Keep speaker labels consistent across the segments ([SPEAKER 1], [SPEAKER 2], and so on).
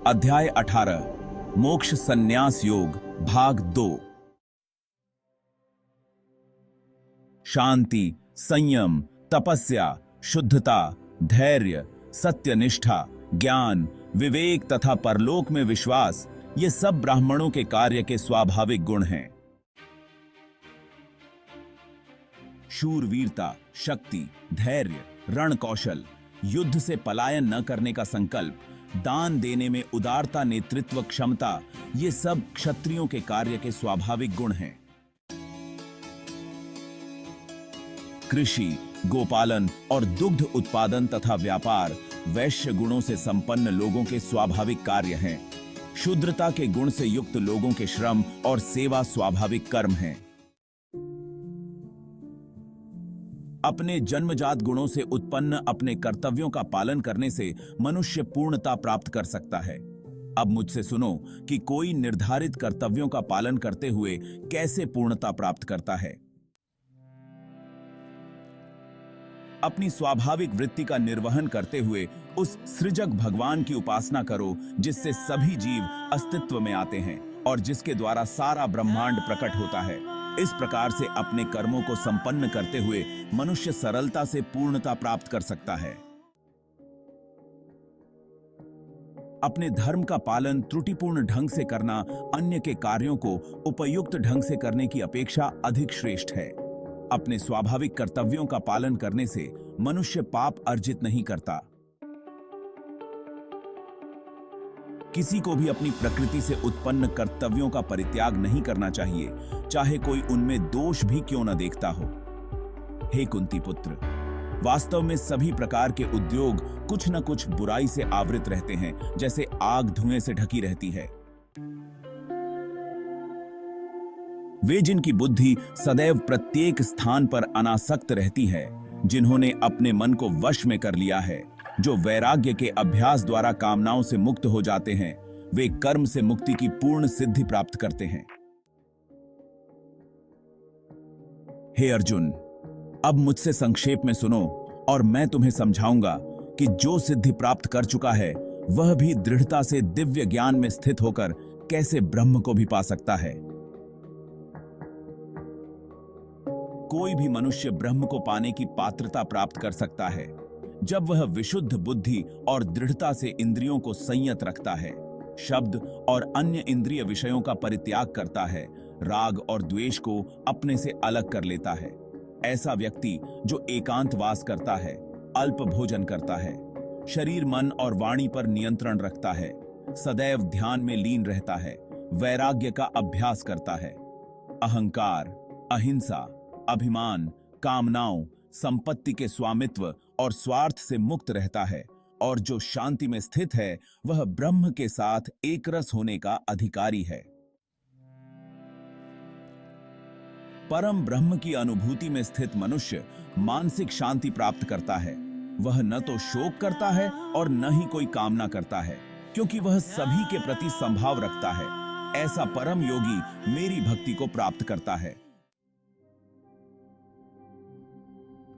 [SPEAKER 1] अध्याय 18 मोक्ष संन्यास योग भाग 2। शांति, संयम, तपस्या, शुद्धता, धैर्य, सत्यनिष्ठा, ज्ञान, विवेक तथा परलोक में विश्वास, ये सब ब्राह्मणों के कार्य के स्वाभाविक गुण हैं। शूरवीरता, शक्ति, धैर्य, रण कौशल, युद्ध से पलायन न करने का संकल्प, दान देने में उदारता, नेतृत्व क्षमता, ये सब क्षत्रियों के कार्य के स्वाभाविक गुण हैं। कृषि, गोपालन और दुग्ध उत्पादन तथा व्यापार वैश्य गुणों से संपन्न लोगों के स्वाभाविक कार्य हैं। शूद्रता के गुण से युक्त लोगों के श्रम और सेवा स्वाभाविक कर्म हैं। अपने जन्मजात गुणों से उत्पन्न अपने कर्तव्यों का पालन करने से मनुष्य पूर्णता प्राप्त कर सकता है। अब मुझसे सुनो कि कोई निर्धारित कर्तव्यों का पालन करते हुए कैसे पूर्णता प्राप्त करता है। अपनी स्वाभाविक वृत्ति का निर्वहन करते हुए उस सृजक भगवान की उपासना करो जिससे सभी जीव अस्तित्व में आते हैं और जिसके द्वारा सारा ब्रह्मांड प्रकट होता है। इस प्रकार से अपने कर्मों को संपन्न करते हुए मनुष्य सरलता से पूर्णता प्राप्त कर सकता है। अपने धर्म का पालन त्रुटिपूर्ण ढंग से करना अन्य के कार्यों को उपयुक्त ढंग से करने की अपेक्षा अधिक श्रेष्ठ है। अपने स्वाभाविक कर्तव्यों का पालन करने से मनुष्य पाप अर्जित नहीं करता। किसी को भी अपनी प्रकृति से उत्पन्न कर्तव्यों का परित्याग नहीं करना चाहिए, चाहे कोई उनमें दोष भी क्यों न देखता हो। हे कुंती पुत्र, वास्तव में सभी प्रकार के उद्योग कुछ न कुछ बुराई से आवृत रहते हैं, जैसे आग धुएं से ढकी रहती है। वे जिनकी बुद्धि सदैव प्रत्येक स्थान पर अनासक्त रहती है, जिन्होंने अपने मन को वश में कर लिया है, जो वैराग्य के अभ्यास द्वारा कामनाओं से मुक्त हो जाते हैं, वे कर्म से मुक्ति की पूर्ण सिद्धि प्राप्त करते हैं। हे अर्जुन, अब मुझसे संक्षेप में सुनो और मैं तुम्हें समझाऊंगा कि जो सिद्धि प्राप्त कर चुका है वह भी दृढ़ता से दिव्य ज्ञान में स्थित होकर कैसे ब्रह्म को भी पा सकता है। कोई भी मनुष्य ब्रह्म को पाने की पात्रता प्राप्त कर सकता है जब वह विशुद्ध बुद्धि और दृढ़ता से इंद्रियों को संयत रखता है, शब्द और अन्य इंद्रिय विषयों का परित्याग करता है, राग और द्वेष को अपने से अलग कर लेता है। ऐसा व्यक्ति जो एकांतवास करता है, अल्प भोजन करता है, शरीर, मन और वाणी पर नियंत्रण रखता है, सदैव ध्यान में लीन रहता है, वैराग्य का अभ्यास करता है, अहंकार, अहिंसा, अभिमान, कामनाओं, संपत्ति के स्वामित्व और स्वार्थ से मुक्त रहता है और जो शांति में स्थित है वह ब्रह्म के साथ एकरस होने का अधिकारी है। परम ब्रह्म की अनुभूति में स्थित मनुष्य मानसिक शांति प्राप्त करता है। वह न तो शोक करता है और न ही कोई कामना करता है, क्योंकि वह सभी के प्रति संभाव रखता है। ऐसा परम योगी मेरी भक्ति को प्राप्त करता है।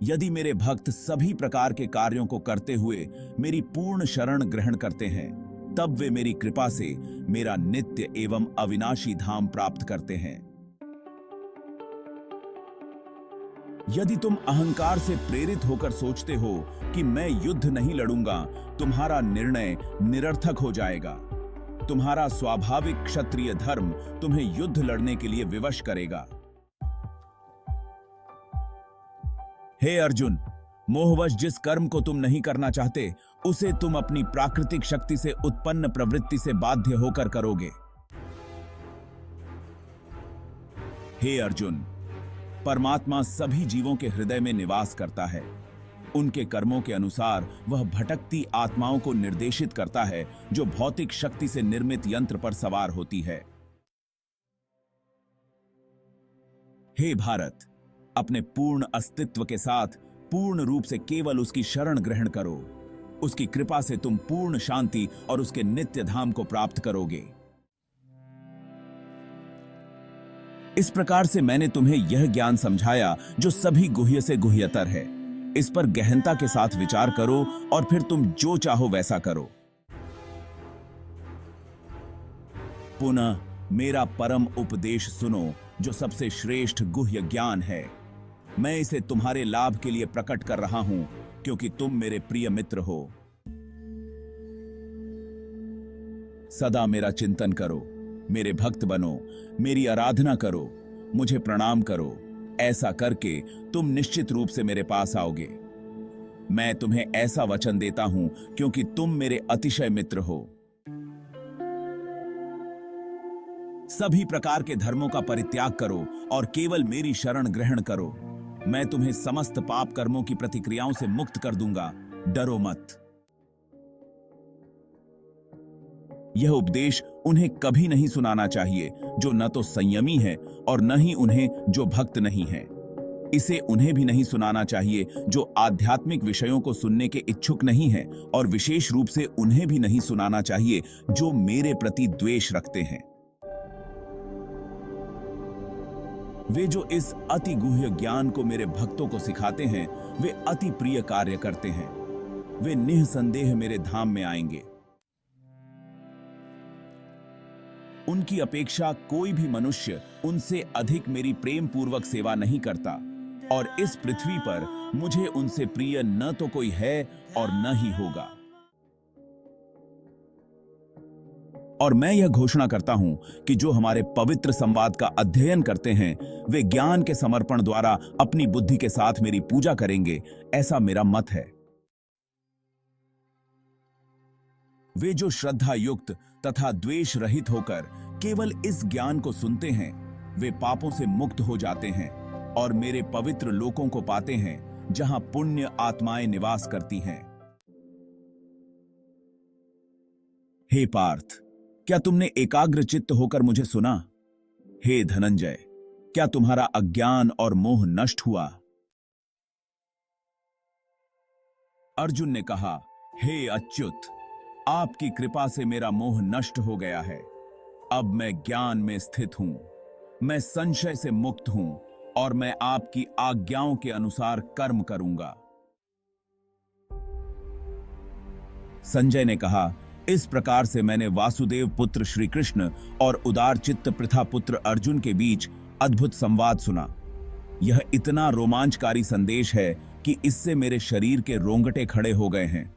[SPEAKER 1] यदि मेरे भक्त सभी प्रकार के कार्यों को करते हुए मेरी पूर्ण शरण ग्रहण करते हैं, तब वे मेरी कृपा से मेरा नित्य एवं अविनाशी धाम प्राप्त करते हैं। यदि तुम अहंकार से प्रेरित होकर सोचते हो कि मैं युद्ध नहीं लड़ूंगा, तुम्हारा निर्णय निरर्थक हो जाएगा। तुम्हारा स्वाभाविक क्षत्रिय धर्म तुम्हें युद्ध लड़ने के लिए विवश करेगा। हे अर्जुन, मोहवश जिस कर्म को तुम नहीं करना चाहते उसे तुम अपनी प्राकृतिक शक्ति से उत्पन्न प्रवृत्ति से बाध्य होकर करोगे। हे अर्जुन, परमात्मा सभी जीवों के हृदय में निवास करता है। उनके कर्मों के अनुसार वह भटकती आत्माओं को निर्देशित करता है जो भौतिक शक्ति से निर्मित यंत्र पर सवार होती है। हे भारत, अपने पूर्ण अस्तित्व के साथ पूर्ण रूप से केवल उसकी शरण ग्रहण करो। उसकी कृपा से तुम पूर्ण शांति और उसके नित्य धाम को प्राप्त करोगे। इस प्रकार से मैंने तुम्हें यह ज्ञान समझाया जो सभी गुह्य से गुह्यतर है। इस पर गहनता के साथ विचार करो और फिर तुम जो चाहो वैसा करो। पुनः मेरा परम उपदेश सुनो, जो सबसे श्रेष्ठ गुह्य ज्ञान है। मैं इसे तुम्हारे लाभ के लिए प्रकट कर रहा हूं, क्योंकि तुम मेरे प्रिय मित्र हो। सदा मेरा चिंतन करो, मेरे भक्त बनो, मेरी आराधना करो, मुझे प्रणाम करो। ऐसा करके तुम निश्चित रूप से मेरे पास आओगे। मैं तुम्हें ऐसा वचन देता हूं, क्योंकि तुम मेरे अतिशय मित्र हो। सभी प्रकार के धर्मों का परित्याग करो और केवल मेरी शरण ग्रहण करो। मैं तुम्हें समस्त पाप कर्मों की प्रतिक्रियाओं से मुक्त कर दूंगा। डरो मत। यह उपदेश उन्हें कभी नहीं सुनाना चाहिए जो न तो संयमी है और न ही उन्हें जो भक्त नहीं है। इसे उन्हें भी नहीं सुनाना चाहिए जो आध्यात्मिक विषयों को सुनने के इच्छुक नहीं है, और विशेष रूप से उन्हें भी नहीं सुनाना चाहिए जो मेरे प्रति द्वेष रखते हैं। वे जो इस अति गुह्य ज्ञान को मेरे भक्तों को सिखाते हैं, वे अति प्रिय कार्य करते हैं। वे निःसंदेह मेरे धाम में आएंगे। उनकी अपेक्षा कोई भी मनुष्य उनसे अधिक मेरी प्रेम पूर्वक सेवा नहीं करता, और इस पृथ्वी पर मुझे उनसे प्रिय न तो कोई है और न ही होगा। और मैं यह घोषणा करता हूं कि जो हमारे पवित्र संवाद का अध्ययन करते हैं, वे ज्ञान के समर्पण द्वारा अपनी बुद्धि के साथ मेरी पूजा करेंगे। ऐसा मेरा मत है। वे जो श्रद्धा युक्त तथा द्वेष रहित होकर केवल इस ज्ञान को सुनते हैं, वे पापों से मुक्त हो जाते हैं और मेरे पवित्र लोकों को पाते हैं, जहां पुण्य आत्माएं निवास करती हैं। हे पार्थ, क्या तुमने एकाग्र चित्त होकर मुझे सुना? हे धनंजय, क्या तुम्हारा अज्ञान और मोह नष्ट हुआ? अर्जुन ने कहा, हे अच्युत, आपकी कृपा से मेरा मोह नष्ट हो गया है। अब मैं ज्ञान में स्थित हूं, मैं संशय से मुक्त हूं और मैं आपकी आज्ञाओं के अनुसार कर्म करूंगा। संजय ने कहा, इस प्रकार से मैंने वासुदेव पुत्र श्री कृष्ण और उदार चित्त पृथा पुत्र अर्जुन के बीच अद्भुत संवाद सुना। यह इतना रोमांचकारी संदेश है कि इससे मेरे शरीर के रोंगटे खड़े हो गए हैं।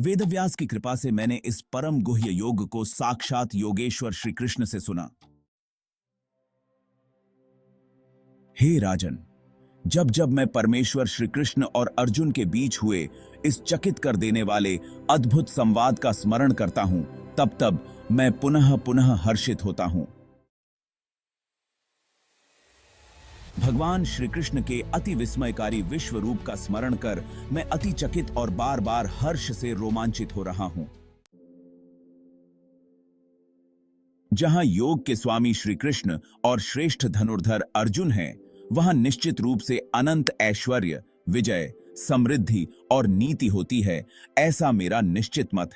[SPEAKER 1] वेदव्यास की कृपा से मैंने इस परम गुह्य योग को साक्षात योगेश्वर श्री कृष्ण से सुना। हे राजन, जब जब मैं परमेश्वर श्री कृष्ण और अर्जुन के बीच हुए इस चकित कर देने वाले अद्भुत संवाद का स्मरण करता हूं, तब तब मैं पुनः पुनः हर्षित होता हूं। भगवान श्री कृष्ण के अति विस्मयकारी विश्व रूप का स्मरण कर मैं अति चकित और बार बार हर्ष से रोमांचित हो रहा हूं। जहां योग के स्वामी श्री कृष्ण और श्रेष्ठ धनुर्धर अर्जुन हैं, वहां निश्चित रूप से अनंत ऐश्वर्य, विजय, समृद्धि और नीति होती है। ऐसा मेरा निश्चित मत है।